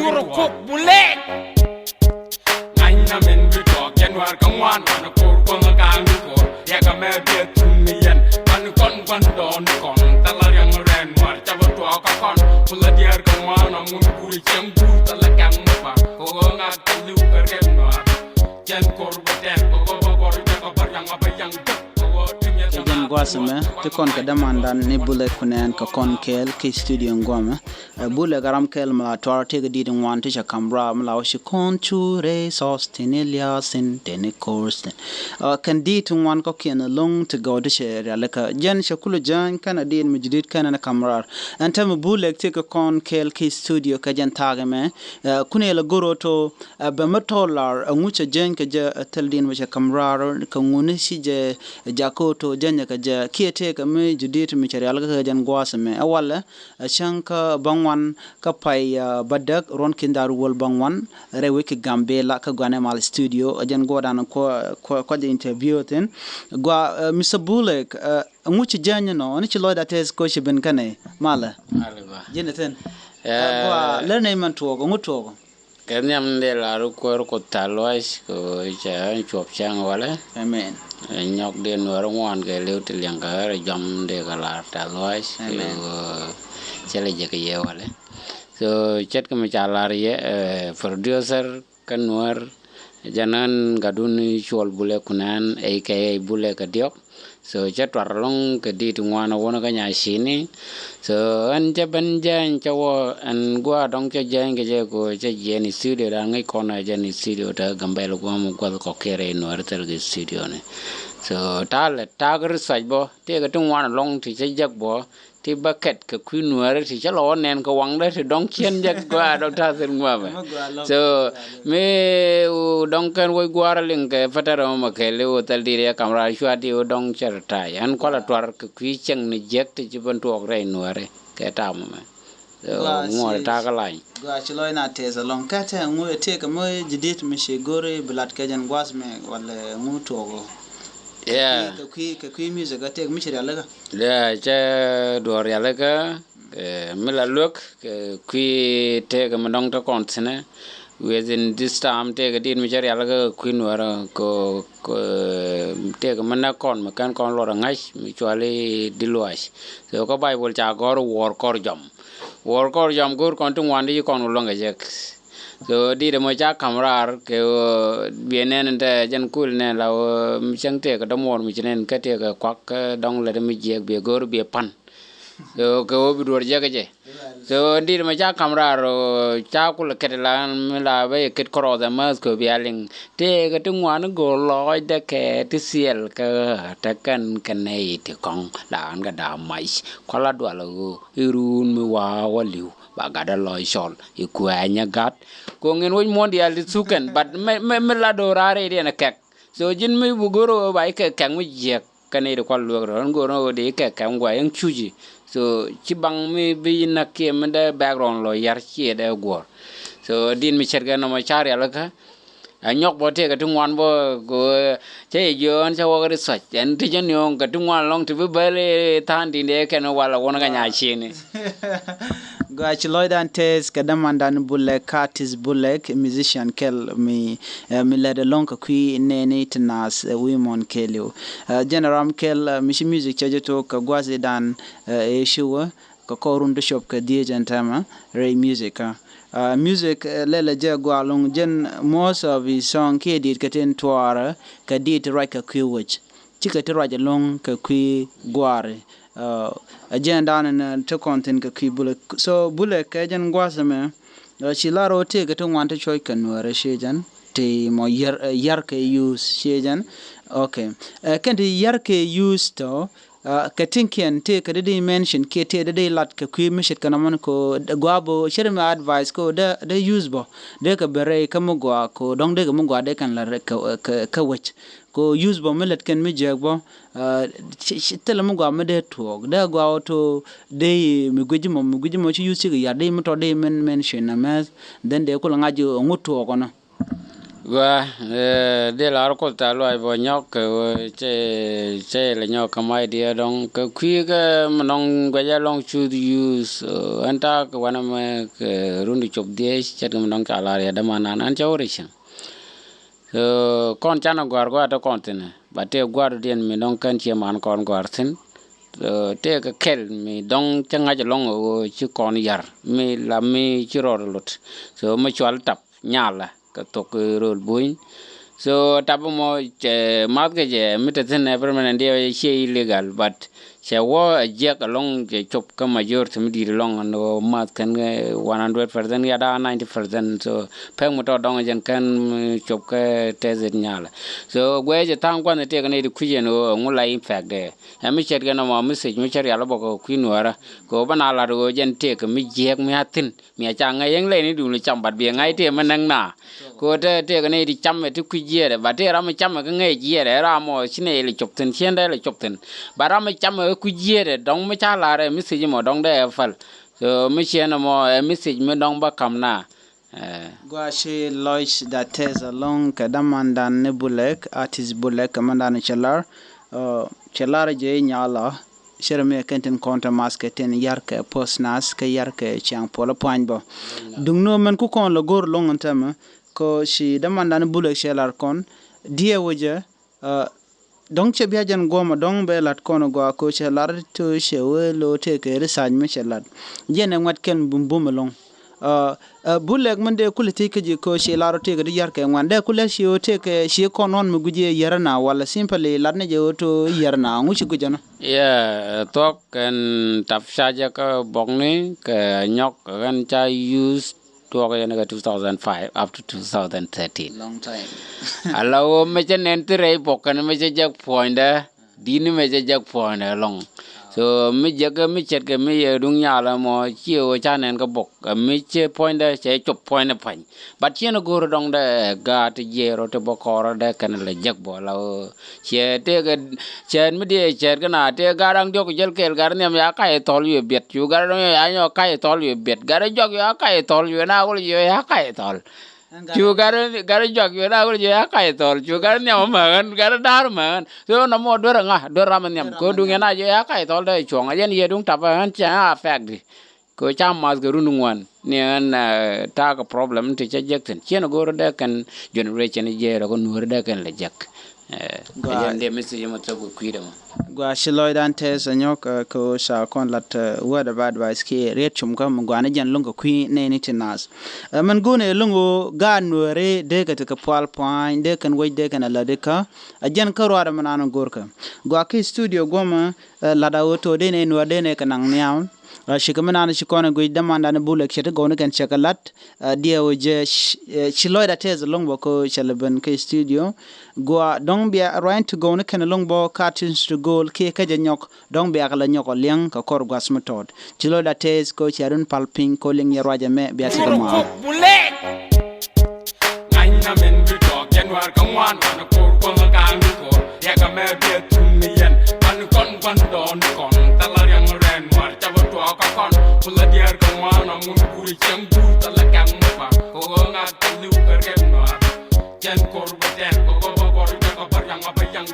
churo kok Bulek Nanya men bito kenwar kangwan wana kor konga kangi kor Yaka me biet tumiyen Kani kon don kon Talar yang ren war Chaba tua kakon Pula diar kangwan Amun kuri cembu Tala kang mupa Kogo ngak telu kerem war Jen kor baten Kogo bakor Jaka baryang abayang dek Jan Gwasame, te kon ka damandan ni Bulek kunen ka kon kel ki studio ngwama. Bulek garam kel mala twar te ga didin wan te kamra mala washi kon chure sos tenilia sin teni korsten. Kan didin wan ko kien long to go de shere alaka jan shakulu jan kana din mijidit kana na kamrar. Anta mu Bulek te ka kon kel ki studio ka jan tage me kune la goro to ba matolar ngucha jan ka ja teldin washi kamrar ka nguni si je jakoto janya ka ja kiete ka me judit mi chari alga ka jan Gwasame awala shanka bangwan ka pai badak ron kindar wol bangwan rewe ki gambela ka gwane mal studio jan godan ko de interview ten gwa Mr. Bulek nguchi janya no ni chilo da tes ko shiben kane mala alba jeneten gwa lerne man to go nguto kenyam de la ru ko talois ko cha chop chang wala amen nyok de Nuer ngwan ke leu til yang ka jam de ka la talois chele je ke ye wala so chet ka ma chalar ye producer kan Nuer janan gadun chol Bulek kunan aka Bulek diok so chet warlong ke di tungwana wona ka nya sini so an jaban jan chawo an gwa dong che jan ke je ko che jeni studio da ngai kona jeni studio da gambel ko mo ko kere Nuer tel ge studio ne so tal tagar sajbo te ga tungwana long ti che jak bo ti bucket ke ku Nuer ti chalo nen ko wang da ti dong chen jak gwa dong ta sen ngwa ba so me dong kan wo gwara ling ke fatara ma ke le o tal dire kamra shwa ti o dong cher tai an ko la twar ke ku cheng ni jek ti ban tuok re Nuer ke ta ma so ngor ta ka lai gwa chilo na teza long ka te ngu te ka mo jidit mi shegore blat ka jan Gwasame wala ngu togo yeah ka kui music ga te mi chira laga yeah che dor ya laga mila look kui te ka mandong ta kontine within this time te ka din mi chira laga kui Nuer ko te ka manna kon ma kan kon lo ngai mi chwali diluas so ko bible cha gor war kor jam gur kon tung wan di kon lo nga jek so di de mo cha kamrar ke bienen de jan kul ne la mi chang te ka domor mi chenen ka te ka kwak dong le mi jek be gor be pan so ko bi dor jek je so di de mo cha kamrar cha kul ke la mi la be ket kro da mas ko bi aling te ka tung wan go lo de ke ti siel ka ta kan nei ti kong la an ga da mai ko la do la irun mi wa liu bagada loy shol ikuanya gat ko ngin won mondial suken but me la do rare de na kek so jin me bugoro bai ke kan mi je kane de kwal lo ron go no de ke kan gwa yang chuji so chibang me bi na ke me de background lo yar chi de go so din mi cherga no ma char ya la ka anyok bo te ka tungwan bo go che yon cha wo ga sa en ti jen yong ka tungwan long ti be le tan din de ke no wala wona ga nya chi ni gwa chilo dan tes ka damandan Bulek artist Bulek musician kel mi led along ka kui nene tnas women kelio general kel mi music chajeto ka gwaze dan e shuwa ka korun de shop ka die jantama ray music music lele je gwalong jen most of his song ke dit ka ten twara ka dit right ka kui wich chika te right long ka kui gware agenda and to content ka kui Bulek so Bulek ka jan Gwasame chilaro te ka to wanta choy kan Nuer shejan te mo yar ke use shejan okay kan te yar ke use to ka tinkian te ka de mention ke te de lat ka kui mishit kana man ko gwabo shere ma advice ko de use bo de ka bere ka mo gwa ko dong de ka mo gwa de kan la ka wach ko use bo melet ken mi jagbo tele mo gwa me de to de gwa to de mi gujimo chi use ga ya de mo to de mention na mas then de ko ngaji nguto ko na Gua de la ko ta lo ai bo nyok che le nyok mai dia dong ke kwi ke manong gwa ya long chu use anta ko wana me ke rundi chop de chet manong ka la ya da manan an cha ori shin kon chana gwa to kon tin ba te gwa den mi dong kan che man kon gwa tin te ka kel mi dong changa ja long o chi kon yar mi la mi chi ro lot so ma chwal tap nyala ka tok rol buin so tapo mo mat ke je mitaten permanent dia she illegal but she wa je ka long je chop ka major to mi long no mat kan 100% ya da 90% so peng mo to dong jen kan chop ka tezet nyala so gwe je tang kwan te ka ne ku je no ngula impact de mi chet ga no mo message mi chet ya lo ko ku nuara ko bana la ro jen te ka mi je mi atin mi cha nga yeng le ni du ni cham bat bi ngai te manang na ko te ka ne di cham te ku je de ba te ra mi cham ka ngai je de ra mo chine le chop tin chen de le chop tin ba ra mi cham ku je de dong mi cha la re message mo dong de fal so mi chen mo message mi dong ba kam na gwa she loish that tez along kadamandan ne Bulek artist Bulek kamandan chelar chelar je nyala sherme kenten konta maske ten yarke posnas ke yarke chang polo poinbo dungno men ku kon lo gor long antama ko shi damandan Bulek chelar kon die woje donc che biajan goma dong be lat kono go ko chelar to shewe lo te ke research me chelar jene wat ken bum long Bulek mende kuliti ke ko she laro te ke yar ke wande kule shi o te ke shi konon mu guje yarna wala simply ladne je to yarna nguchi gujana yeah tok kan tap shaja ka bongni ke nyok kan cha use to ga 2005 up to 2013 long time allow me chen enter bokan me je jak point dini me je jak point long so mi jaga mi chet ke mi dung nya la mo chiu cha nen ka bok mi che point da che chop point na pan but chen go dong da ga te je ro te bokor da kan le jak bo la che te ga chen mi de che ga na te ga dang jok jel kel gar ne ya ka e tol yu bet chu ga ya nyo ka e tol yu bet ga jok ya ka e tol yu na ko yu ya ka e tol chu gar jok yu na ko yu ya ka e tol chu gar ne ma gan gar dar ma so na mo do nga do ra man yam ko du na yu ya ka e tol da chong yen ye dung tap han cha fact di ko cha mas ga runu wan ne an ta ka problem ti che jek ten chen go da kan generation je ro ko nur da kan le jek yen de message mo to ko kwidam gwa shiloy dan te sanyok ko sha kon lat word of advice ke ret chum ka mugwana jan lungo kwi ne ni tinas man gune lungo ga nuere de ka ka pal point de kan way de kan la de ka ajan ka ro man an gorka gwa ke studio goma la da woto de ne no de ne kan nyaw shikamana na shikona go damanda na Bulek chete go ne kan chakalat dia oje shiloy da te longo ko chalaban ke studio gwa dong bia right to go ne kan longbo cartoons to goal ke ka janyok dong bia kala nyoko liang ka kor gwas metod chilo da tes ko charun palping ko ling yarwaja me bia se ma Bulek nganya men bi to kenwar kangwan wana kor ko ka ko ya ka me bi tumiyen kan kon don kon talar yang ren war chaba to ka kon pula diar kangwan amun kuri chembu talakang pa ko nga kalu kergen war jen kor beten ko ko yang apa yang